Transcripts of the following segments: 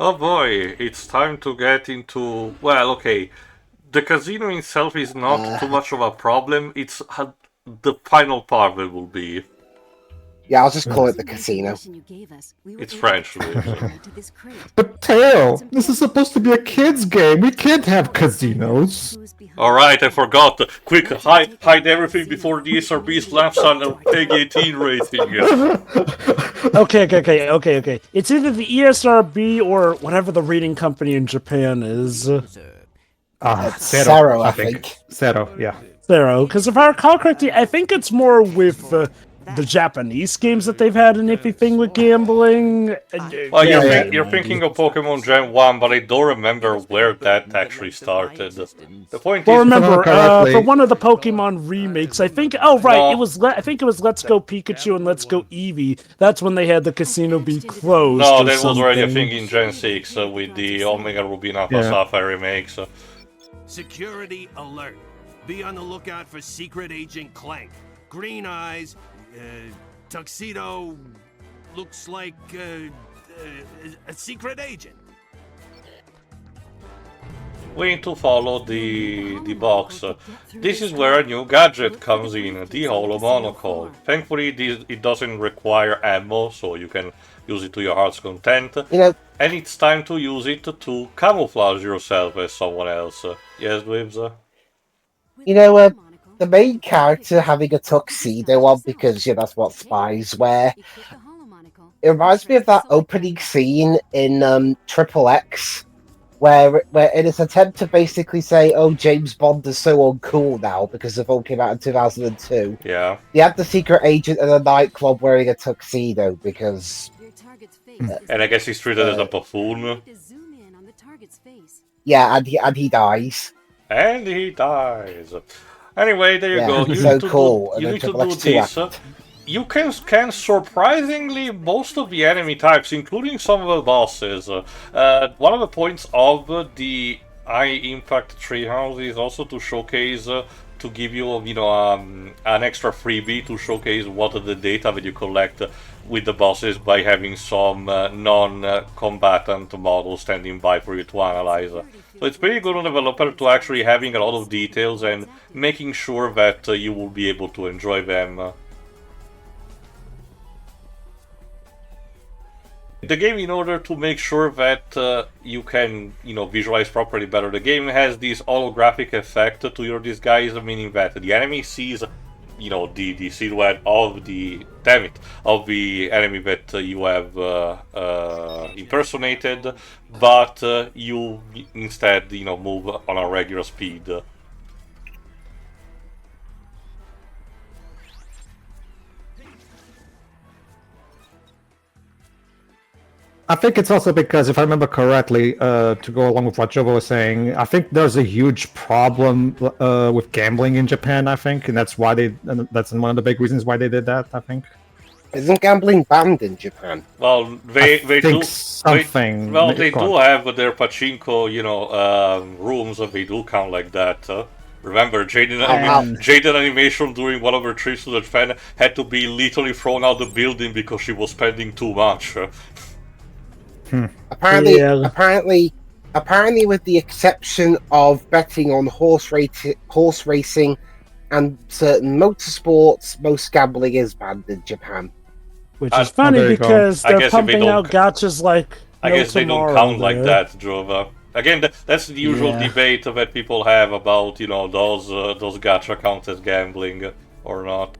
Oh boy, it's time to get into. Well, okay. The casino itself is not too much of a problem. It's the final part that will be. Yeah, I'll just call it the casino. It's French, Lives. But Teo, this is supposed to be a kid's game. We can't have casinos. Alright, I forgot. Quick, hide everything before the SRB slaps on a PEG 18 rating. Okay. It's either the ESRB or whatever the rating company in Japan is. Zero, I think. Zero, yeah. Zero, because if I recall correctly, I think it's more with the Japanese games that they've had an iffy thing with gambling. Well, you're thinking of Pokemon Gen 1, but I don't remember where that actually started. The point Well, is... remember, for one of the Pokemon remakes, I think... Oh, right, no. I think it was Let's Go Pikachu and Let's Go Eevee. That's when they had the casino be closed. No, that was already a thing in Gen 6 with the Omega Ruby Alpha Sapphire remakes. Security alert. Be on the lookout for secret Agent Clank. Green eyes, tuxedo, looks like a secret agent. We need to follow the box. This is where a new gadget comes in, the Holo Monocle. Thankfully, it doesn't require ammo, so you can use it to your heart's content. And it's time to use it to camouflage yourself as someone else. Yes, Dwibs? The main character having a tuxedo on because that's what spies wear. It reminds me of that opening scene in Triple X, where in its attempt to basically say, "Oh, James Bond is so uncool now" because the film came out in 2002. Yeah. They had the secret agent in a nightclub wearing a tuxedo because. And I guess he's treated as a buffoon. Yeah, and he dies. And he dies. Anyway, there you go. You so need to cool. You need to do this. You can scan surprisingly most of the enemy types, including some of the bosses. One of the points of the high impact treehouse is also to showcase, to give you, an extra freebie to showcase what are the data that you collect with the bosses by having some non-combatant models standing by for you to analyze. So it's pretty good on developer to actually having a lot of details and making sure that you will be able to enjoy them. The game, in order to make sure that you can, visualize properly better, the game has this holographic effect to your disguise, meaning that the enemy sees, the silhouette of the enemy that you have impersonated, but you instead, move on a regular speed. I think it's also because, if I remember correctly, to go along with what Jovo was saying, I think there's a huge problem with gambling in Japan, I think, and that's why that's one of the big reasons why they did that, I think. Isn't gambling banned in Japan? Well, they do something. They do have their pachinko, rooms, they do count like that. Remember, Jaden Animation during one of her trips to Japan had to be literally thrown out the building because she was spending too much. Apparently, with the exception of betting on horse racing and certain motorsports, most gambling is banned in Japan. Which is funny because they're pumping out gachas like I guess they don't count like that, Jova. Again, that's the usual debate that people have about, those gacha count as gambling or not.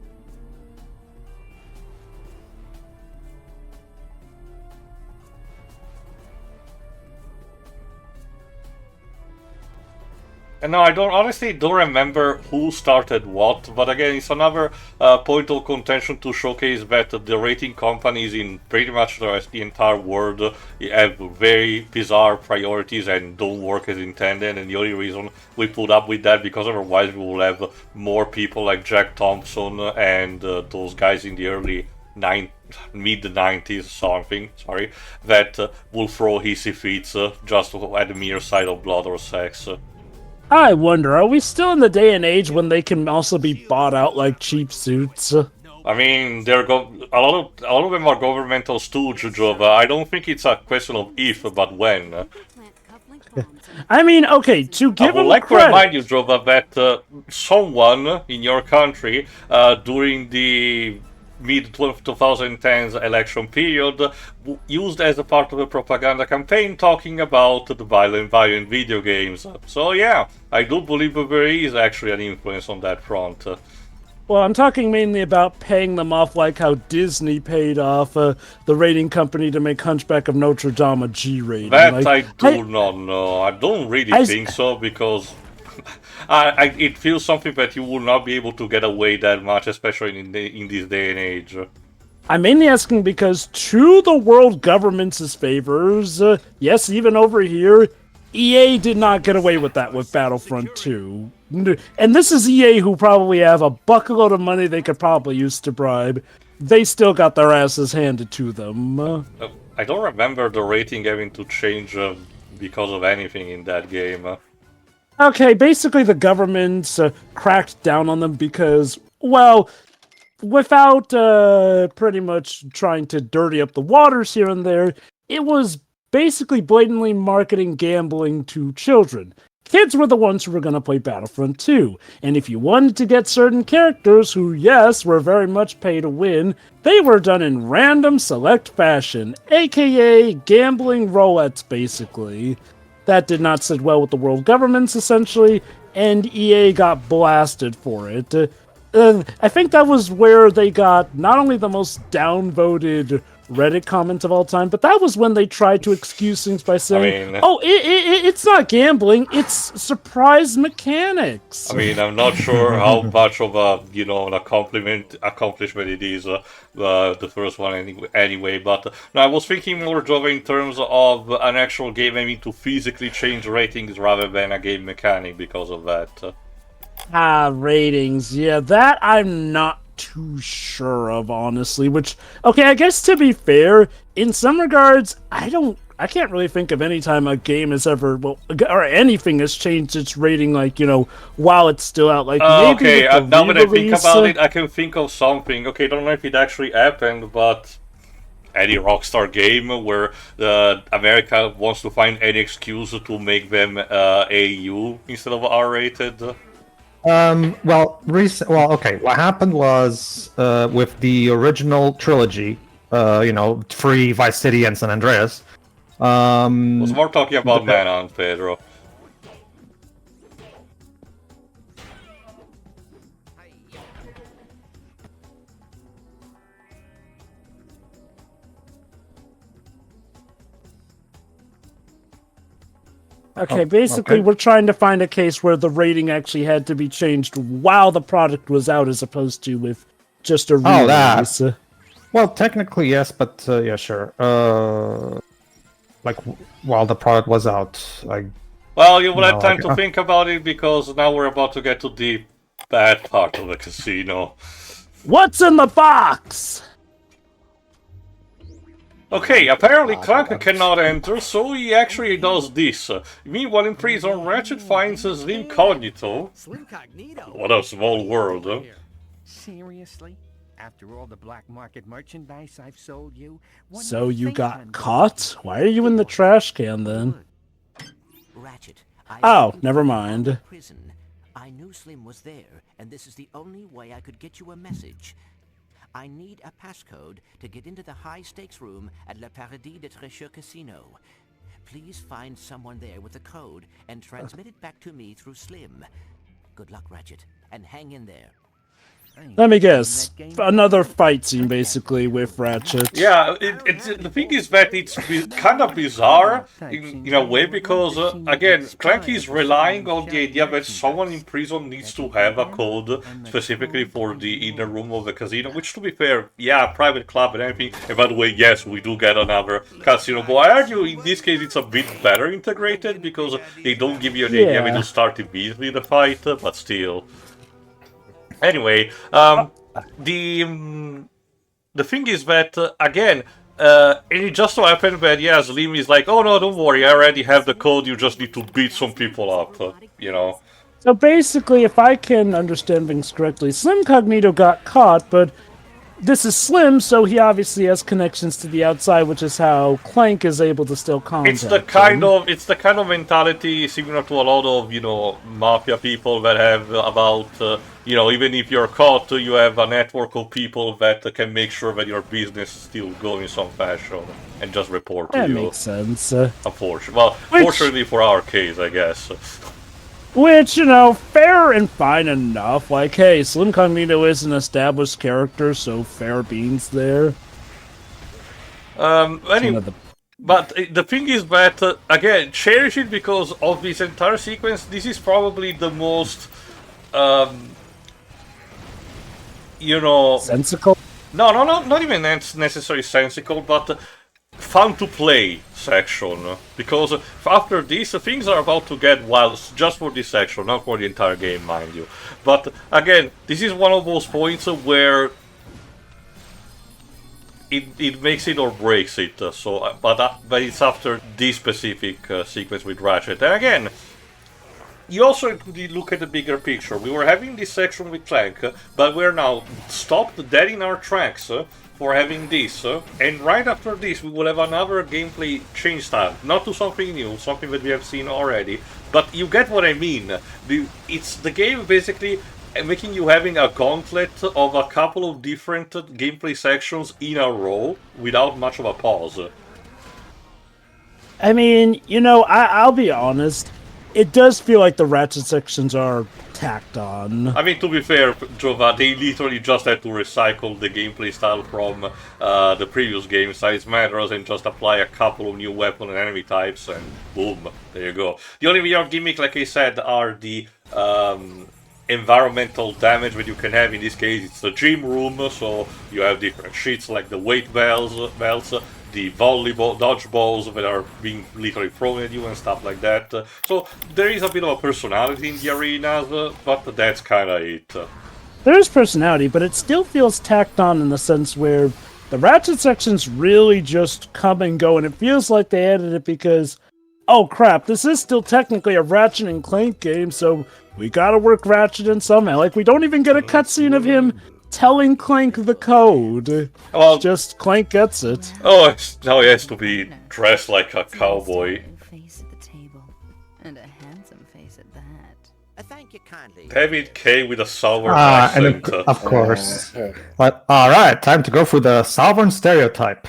And no, I honestly don't remember who started what, but again, it's another point of contention to showcase that the rating companies in pretty much the entire world have very bizarre priorities and don't work as intended, and the only reason we put up with that because otherwise we will have more people like Jack Thompson and those guys in the early mid-90s something, that will throw hissy fits just at the mere sight of blood or sex. I wonder, are we still in the day and age when they can also be bought out like cheap suits? I mean, a lot of them are governmental stooges, Jova. I don't think it's a question of if, but when. I mean, okay, to give I would him like credit, to remind you, Jova, that someone in your country during the mid-2010s election period used as a part of a propaganda campaign talking about the violent video games. So yeah, I do believe that there is actually an influence on that front. well, I'm talking mainly about paying them off like how Disney paid off the rating company to make Hunchback of Notre Dame a G rating. That Like, I do not know. I don't really think so, because it feels something that you will not be able to get away that much, especially in this day and age. I'm mainly asking because to the world government's favors, yes, even over here, EA did not get away with that with Battlefront 2. And this is EA, who probably have a buckload of money they could probably use to bribe. They still got their asses handed to them. I don't remember the rating having to change because of anything in that game. Okay, basically the government cracked down on them because, well, without pretty much trying to dirty up the waters here and there, it was basically blatantly marketing gambling to children. Kids were the ones who were going to play Battlefront 2, and if you wanted to get certain characters who, yes, were very much pay to win, they were done in random select fashion, aka gambling roulettes, basically. That did not sit well with the world governments, essentially, and EA got blasted for it. I think that was where they got not only the most downvoted Reddit comments of all time, but that was when they tried to excuse things by saying, it's not gambling, it's surprise mechanics. I mean, I'm not sure how much of an accomplishment it is, the first one anyway, but no, I was thinking more, Jova, in terms of an actual game having to physically change ratings rather than a game mechanic because of that. Ratings, yeah, that I'm not too sure of, honestly, which, okay, I guess to be fair, in some regards, I can't really think of any time a game has ever, or anything has changed its rating, like, while it's still out, like, maybe okay, now that I think about it, I can think of something. Okay, I don't know if it actually happened, but any Rockstar game where America wants to find any excuse to make them AU instead of R-rated. Okay. What happened was with the original trilogy, 3, Vice City, and San Andreas. I was more talking about Manhunt, Pedro. Okay, basically, we're trying to find a case where the rating actually had to be changed while the product was out, as opposed to with just a release. Well, technically, yes, but yeah, sure. While the product was out, Well, you will have time to think about it, because now we're about to get to the bad part of the casino. What's in the box? Okay, apparently Clank cannot enter, so he actually does this. Meanwhile, in prison, Ratchet finds Slim Cognito. Slim Cognito. What a small world, huh? Seriously? After all the black market merchandise I've sold you? So you got caught? Why are you in the trash can then? Ratchet, Oh, never mind. Prison. I knew Slim was there, and this is the only way I could get you a message. I need a passcode to get into the high-stakes room at Le Paradis de Tricheurs Casino. Please find someone there with the code and transmit it back to me through Slim. Good luck, Ratchet, and hang in there. Let me guess. Another fight scene, basically, with Ratchet. Yeah, the thing is that it's kind of bizarre in a way, because, again, Clank is relying on the idea that someone in prison needs to have a code specifically for the inner room of the casino, which, to be fair, yeah, private club and everything. And by the way, yes, we do get another casino, but I argue in this case it's a bit better integrated, because they don't give you the idea that you start immediately the fight, but still. Anyway, the thing is that, again, it just so happened that, yeah, Slim is like, oh no, don't worry, I already have the code, you just need to beat some people up, So basically, if I can understand things correctly, Slim Cognito got caught, but this is Slim, so he obviously has connections to the outside, which is how Clank is able to still contact It's the kind of mentality similar to a lot of mafia people that have about even if you're caught, you have a network of people that can make sure that your business is still going in some fashion and just report to That you. makes sense. Unfortunately, well, fortunately for our case, I guess. Which, fair and fine enough. Like, hey, Slim Cognito is an established character, so fair beans there. Anyway, but the thing is that, again, cherish it because of this entire sequence. This is probably the most, Sensical? No, not even necessarily sensical, but fun to play section, because after this things are about to get wild just for this section, not for the entire game, mind you. But again, this is one of those points where it makes it or breaks it. But it's after this specific sequence with Ratchet. And again, you also look at the bigger picture. We were having this section with Clank, but we're now stopped dead in our tracks for having this, and right after this we will have another gameplay change style, not to something new, something that we have seen already, but you get what I mean. It's the game basically making you having a gauntlet of a couple of different gameplay sections in a row without much of a pause. I mean, I'll be honest, it does feel like the Ratchet sections are tacked on. I mean, to be fair, Jova, they literally just had to recycle the gameplay style from the previous game, Size Matters, and just apply a couple of new weapon and enemy types, and boom, there you go. The only real gimmick, like I said, are the environmental damage that you can have. In this case, it's the gym room, so you have different shits like the weight belts, the volleyball, dodgeballs that are being literally thrown at you and stuff like that. So there is a bit of a personality in the arenas, but that's kind of it. There is personality, but it still feels tacked on in the sense where the Ratchet sections really just come and go, and it feels like they added it because, oh crap, this is still technically a Ratchet and Clank game, so we gotta work Ratchet in somehow. Like, we don't even get a cutscene of him telling Clank the code. Well, just Clank gets it. Oh, now he has to be dressed like a cowboy. Face at the table, and a handsome face at that. Thank you kindly. David K with a Southern accent. And of course. But alright, time to go for the Southern stereotype.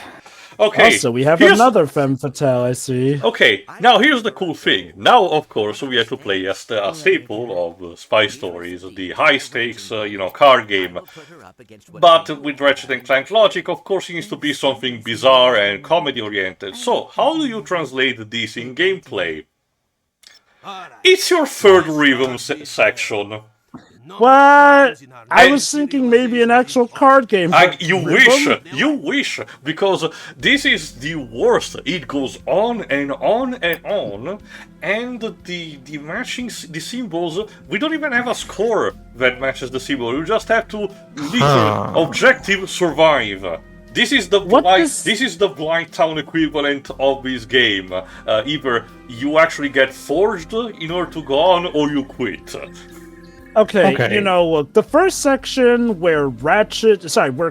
Okay. Also, we have another femme fatale, I see. Okay, now here's the cool thing. Now, of course, we have to play a staple of spy stories, the high-stakes, card game. But with Ratchet and Clank logic, of course, it needs to be something bizarre and comedy-oriented. So, how do you translate this in gameplay? It's your third rhythm section. What? I was thinking maybe an actual card game. You wish, because this is the worst. It goes on and on and on, and the matching the symbols. We don't even have a score that matches the symbol. You just have to literally objective survive. This is the Blight Town equivalent of this game. Either you actually get forged in order to go on, or you quit. Okay, the first section where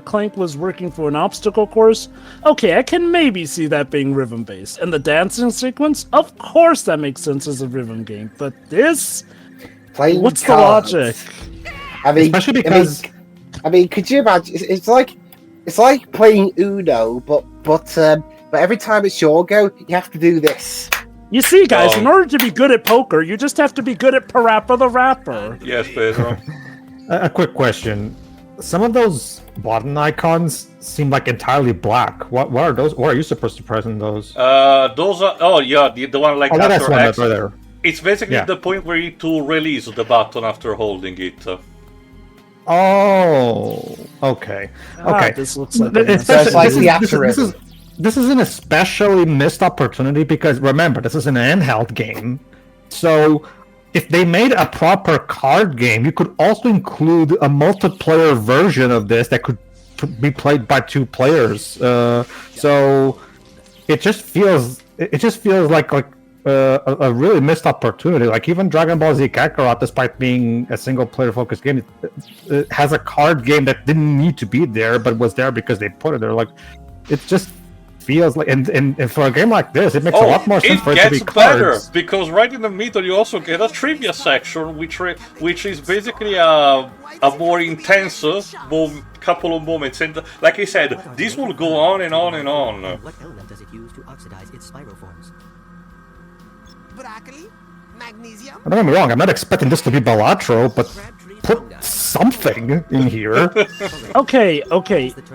Clank was working for an obstacle course, okay, I can maybe see that being rhythm-based. And the dancing sequence, of course that makes sense as a rhythm game. But this? What's the logic? I mean, especially because... I mean, could you imagine? It's like playing Uno, but every time it's your go, you have to do this. You see, guys, in order to be good at poker, you just have to be good at Parappa the Rapper. Yes, Pedro. A quick question. Some of those button icons seem like entirely black. What are those? What are you supposed to press in those? Those are... Oh, yeah, the one like after X. Right there. It's basically the point where you need to release the button after holding it. Oh, okay. Okay. This looks like... This is an especially missed opportunity because, remember, this is an handheld game. So, if they made a proper card game, you could also include a multiplayer version of this that could be played by 2 players. So, it just feels like a really missed opportunity. Like even Dragon Ball Z Kakarot, despite being a single-player focused game, it has a card game that didn't need to be there, but was there because they put it there. Like it just feels like, and for a game like this, it makes a lot more sense for it to be gets better cards. because right in the middle you also get a trivia section, which is basically a more intense couple of moments. And like I said, this will go on and on and on. What element does it use to oxidize its spiroforms? Broccoli? Magnesium? Don't get me wrong, I'm not expecting this to be Balatro, but put something in here. Okay.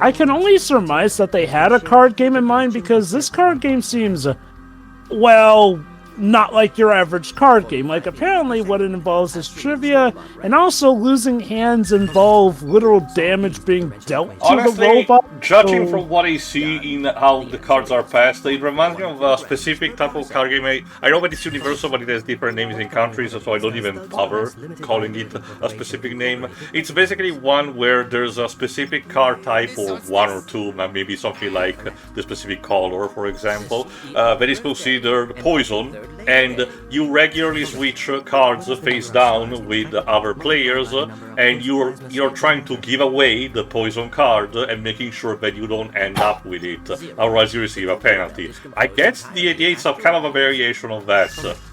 I can only surmise that they had a card game in mind because this card game seems, well, not like your average card game. Like, apparently what it involves is trivia, and also losing hands involve literal damage being dealt to Honestly, the robot. judging from what I see in how the cards are passed, it reminds me of a specific type of card game. I know that it's universal, but it has different names in countries, so I don't even bother calling it a specific name. It's basically one where there's a specific card type, or one or two, maybe something like the specific color, for example, that is considered poison. And you regularly switch cards face down with other players, and you're trying to give away the poison card and making sure that you don't end up with it, otherwise you receive a penalty. I guess the idea is some kind of a variation of that,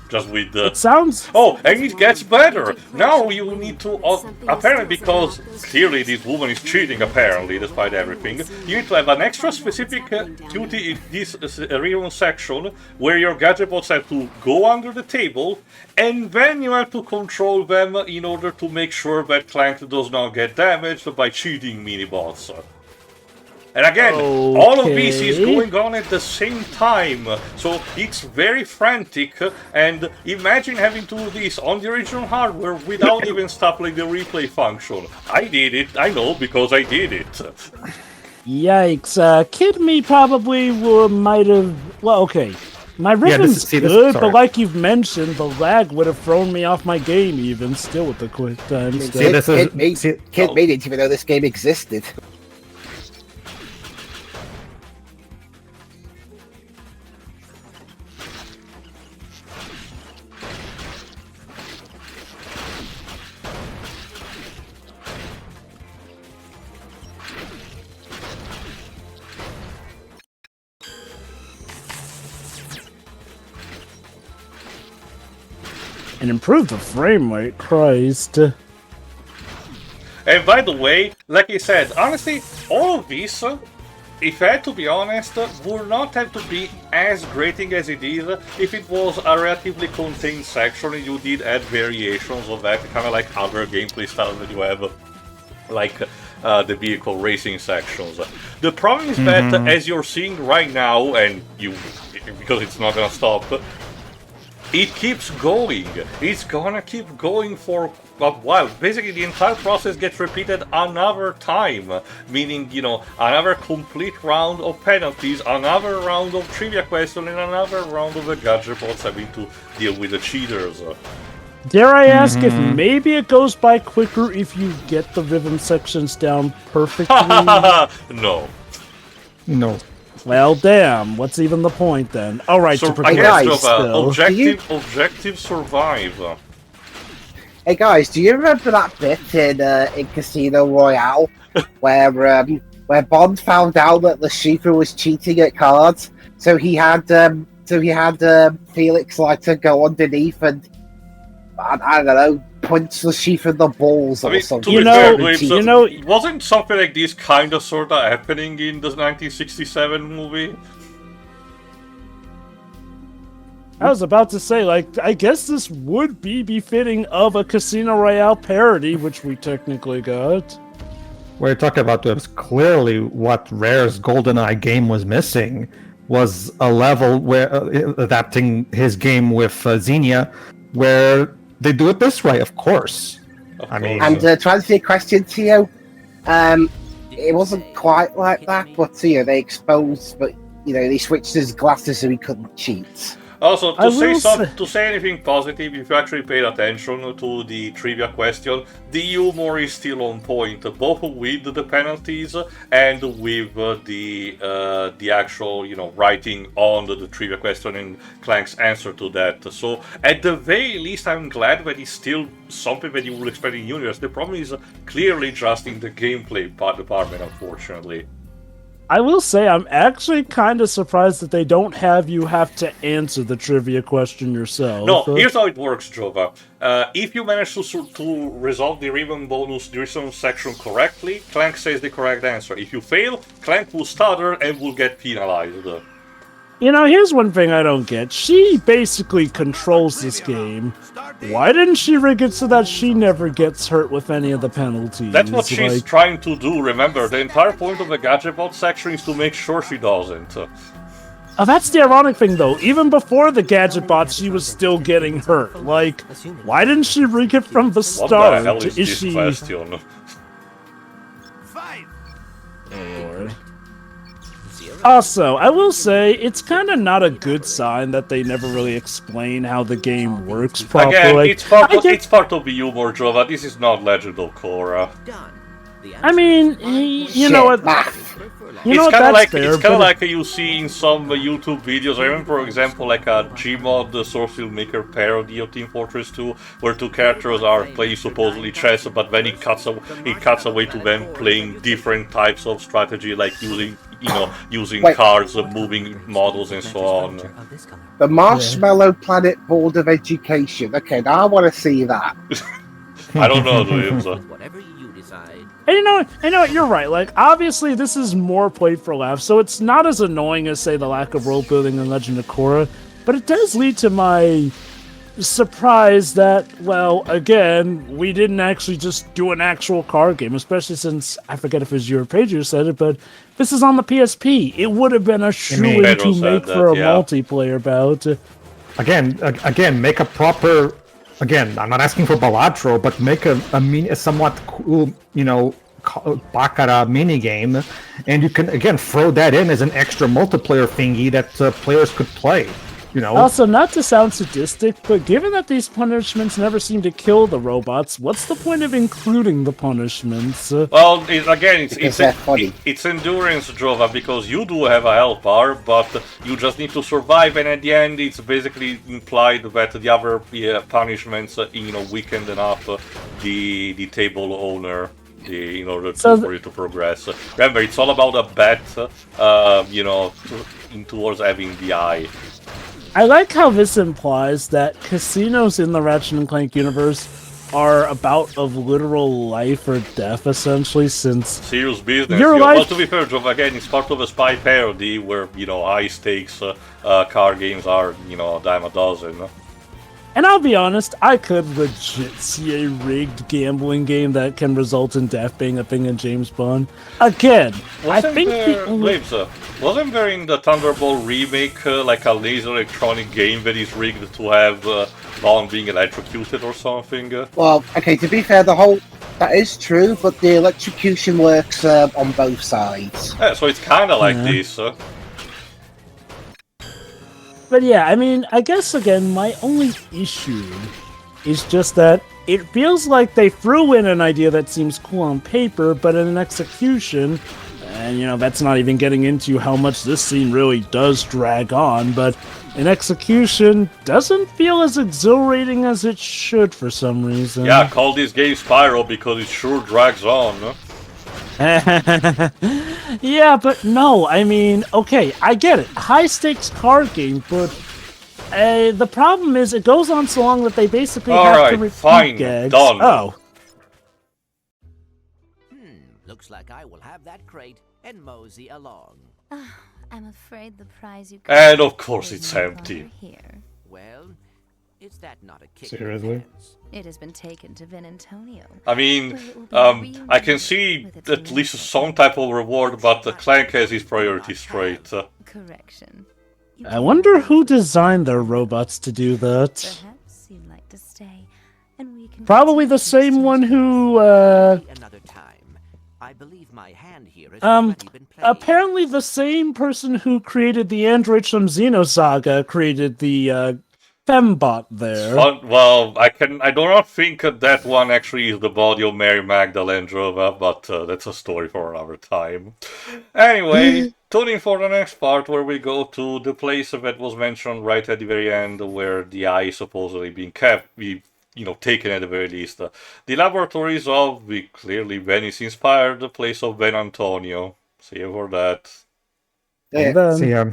just with the... It sounds... Oh, and it gets better! Now you need to... apparently, because clearly this woman is cheating, apparently, despite everything, you need to have an extra specific duty in this region section, where your gadget bots have to go under the table, and then you have to control them in order to make sure that Clank does not get damaged by cheating mini-bots. And again, all of this is going on at the same time, so it's very frantic, and imagine having to do this on the original hardware without even stuff like the replay function. I did it, I know, because I did it. Yikes, Kid Me probably might have... Well, okay. My rhythm's good, but like you've mentioned, the lag would have thrown me off my game even, still with the quick time stuff. Kid Me didn't even know this game existed. And improve the frame rate, Christ. And by the way, like I said, honestly, all of this, if I had to be honest, would not have to be as grating as it is if it was a relatively contained section and you did add variations of that, kind of like other gameplay styles that you have, like the vehicle racing sections. The problem is that, as you're seeing right now, and because it's not gonna stop, it keeps going. It's gonna keep going for a while. Basically, the entire process gets repeated another time, meaning, another complete round of penalties, another round of trivia questions, and another round of the gadget bots having to deal with the cheaters. Dare I ask if maybe it goes by quicker if you get the rhythm sections down perfectly? No. No. Well, damn. What's even the point then? All right, So, to I progress guess still. objective survive. Hey guys, do you remember that bit in Casino Royale where Bond found out that the Shifu was cheating at cards, so he had Felix Leiter go underneath and I don't know, punch the Shifu in the balls or something. Wasn't something like this kind of sort of happening in the 1967 movie? I was about to say, I guess this would be befitting of a Casino Royale parody, which we technically got. What you're talking about was clearly what Rare's GoldenEye game was missing, was a level where adapting his game with Xenia, where they do it this way, of course. And to answer your question, Tio, it wasn't quite like that, but they exposed, but they switched his glasses so he couldn't cheat. Also, I will to say anything positive, if you actually paid attention to the trivia question, the humor is still on point, both with the penalties and with the actual, writing on the trivia question and Clank's answer to that. So, at the very least, I'm glad that it's still something that you would expect in universe. The problem is clearly just in the gameplay department, unfortunately. I will say I'm actually kind of surprised that they don't have you have to answer the trivia question yourself. No, here's how it works, Jova. If you manage to resolve the ribbon bonus duration section correctly, Clank says the correct answer. If you fail, Clank will stutter and will get penalized. Here's one thing I don't get. She basically controls this game. Why didn't she rig it so that she never gets hurt with any of the penalties? That's what she's trying to do, remember. The entire point of the Gadget Bot section is to make sure she doesn't. Oh, that's the ironic thing, though. Even before the Gadget Bot, she was still getting hurt. Like, why didn't she rig it from the start? What the hell is this question? Lord. Also, I will say, it's kind of not a good sign that they never really explain how the game works properly. Again, it's part of the humor, Jova. This is not Legend of Korra. I mean, you know what? It's kind of like you see in some YouTube videos. I remember, for example, like a Gmod Source Filmmaker parody of Team Fortress 2, where two characters are playing supposedly chess, but then it cuts away to them playing different types of strategy, like using cards, moving models, and so on. The Marshmallow Planet Board of Education. Okay, now I want to see that. I don't know, Williams. Whatever you decide. And you know what, you're right. Like, obviously, this is more played for laughs, so it's not as annoying as, say, the lack of world building in Legend of Korra, but it does lead to my surprise that, well, again, we didn't actually just do an actual card game, especially since, I forget if it was you or Pedro who said it, but this is on the PSP. It would have been a shoo-in to make for a multiplayer bout. Again, make a proper... Again, I'm not asking for Balatro, but make a somewhat cool, Baccarat minigame, and you can, again, throw that in as an extra multiplayer thingy that players could play. Also, not to sound sadistic, but given that these punishments never seem to kill the robots, what's the point of including the punishments? Well, it's endurance, Jova, because you do have a health bar, but you just need to survive, and at the end, it's basically implied that the other punishments, weakened enough the table owner. In order for you to progress. Remember, it's all about a bet, towards having the eye. I like how this implies that casinos in the Ratchet and Clank universe are about of literal life or death, essentially, since... Serious business. Well, to be fair, Joe, again, it's part of a spy parody where, high-stakes car games are, a dime a dozen. And I'll be honest, I could legit see a rigged gambling game that can result in death being a thing in James Bond. Again, wasn't there in the Thunderbolt remake like a laser electronic game that is rigged to have Bond being electrocuted or something? Well, okay, to be fair, that is true, but the electrocution works on both sides. Yeah, so it's kind of like this. But yeah, I mean, I guess, again, my only issue is just that it feels like they threw in an idea that seems cool on paper, but in an execution, and, that's not even getting into how much this scene really does drag on, but in execution, doesn't feel as exhilarating as it should for some reason. Yeah, call this game Spyro because it sure drags on. Yeah, but no, I mean, okay, I get it. High-stakes card game, but the problem is it goes on so long that they basically have to repeat gags. Done. Oh. Looks like I will have that crate and mosey along. I'm afraid the prize you and of course it's empty. Here. Well, is that not a kick? Seriously? It has been taken to Vin Antonio. I mean, I can see at least some type of reward, but Clank has his priorities straight. Correction. I wonder who designed their robots to do that. Perhaps you'd like to stay, and we can probably the same one who, Another time. I believe my hand here has already been apparently the same person who created the android from Xenosaga created the fembot there. Well, I do not think that one actually is the body of Mary Magdalene, but that's a story for another time. Anyway, tune in for the next part where we go to the place that was mentioned right at the very end, where the eye is supposedly being kept, taken at the very least. The laboratories of the clearly Venice-inspired place of Ben Antonio. See you for that. Yeah. And then- See ya.